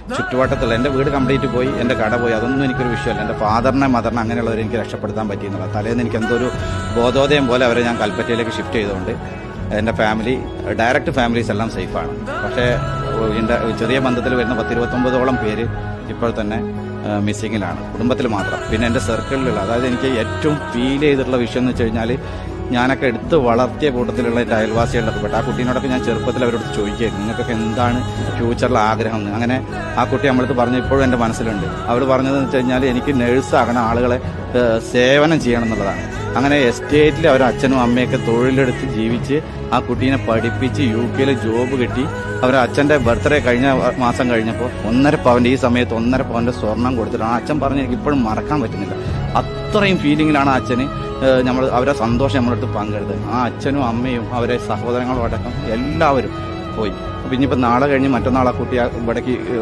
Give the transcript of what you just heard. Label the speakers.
Speaker 1: ചുറ്റുവട്ടത്തുള്ള എൻ്റെ വീട് കംപ്ലീറ്റ് പോയി, എൻ്റെ കട പോയി, അതൊന്നും എനിക്കൊരു വിഷയമല്ല. എൻ്റെ ഫാദറിനെ മദറിനെ അങ്ങനെയുള്ളവരെ എനിക്ക് രക്ഷപ്പെടുത്താൻ പറ്റിയെന്നുള്ള തലേന്ന് എനിക്ക് എന്തോ ഒരു ബോധോദയം പോലെ അവരെ ഞാൻ കൽപ്പറ്റയിലേക്ക് ഷിഫ്റ്റ് ചെയ്തുകൊണ്ട് എൻ്റെ ഫാമിലി, ഡയറക്റ്റ് ഫാമിലീസ് എല്ലാം സേഫാണ്. പക്ഷേ എൻ്റെ ചെറിയ ബന്ധത്തിൽ വരുന്ന 10-29ഓളം പേര് ഇപ്പോൾ തന്നെ മിസ്സിങ്ങിലാണ്, കുടുംബത്തിൽ മാത്രം. പിന്നെ എൻ്റെ സർക്കിളിലുള്ള, അതായത് എനിക്ക് ഏറ്റവും ഫീൽ ചെയ്തിട്ടുള്ള വിഷയം എന്ന് വെച്ച് കഴിഞ്ഞാൽ, ഞാനൊക്കെ എടുത്ത് വളർത്തിയ കൂട്ടത്തിലുള്ള എൻ്റെ അയൽവാസികളിലൊക്കെ പെട്ട് ആ കുട്ടീനോടൊക്കെ ഞാൻ ചെറുപ്പത്തിൽ അവരോട് ചോദിക്കുകയായിരുന്നു, നിങ്ങൾക്കൊക്കെ എന്താണ് ഫ്യൂച്ചറിൽ ആഗ്രഹം എന്ന്. അങ്ങനെ ആ കുട്ടി നമ്മളടുത്ത് പറഞ്ഞു, ഇപ്പോഴും എൻ്റെ മനസ്സിലുണ്ട്. അവർ പറഞ്ഞതെന്ന് വെച്ച് കഴിഞ്ഞാൽ എനിക്ക് നേഴ്സാകണം, ആളുകളെ സേവനം ചെയ്യണം എന്നുള്ളതാണ്. അങ്ങനെ എസ്റ്റേറ്റിൽ അവർ അച്ഛനും അമ്മയൊക്കെ തൊഴിലെടുത്ത് ജീവിച്ച് ആ കുട്ടീനെ പഠിപ്പിച്ച് UK ജോബ് കിട്ടി. അവരെ അച്ഛൻ്റെ ബർത്ത്ഡേ കഴിഞ്ഞ മാസം കഴിഞ്ഞപ്പോൾ 1.5 പവൻ്റെ, ഈ സമയത്ത് 1.5 പവൻ്റെ സ്വർണം കൊടുത്തിട്ട് ആ അച്ഛൻ പറഞ്ഞ് എനിക്ക് ഇപ്പോഴും മറക്കാൻ പറ്റുന്നില്ല. അത്രയും ഫീലിങ്ങിലാണ് ആ അച്ഛന് അവരെ സന്തോഷം നമ്മളടുത്ത് പങ്കെടുത്തത്. ആ അച്ഛനും അമ്മയും അവരെ സഹോദരങ്ങളും അടക്കം എല്ലാവരും പോയി. അപ്പം ഇനിയിപ്പോൾ നാളെ കഴിഞ്ഞ് മറ്റന്നാൾ ആ കുട്ടി ഇവിടേക്ക്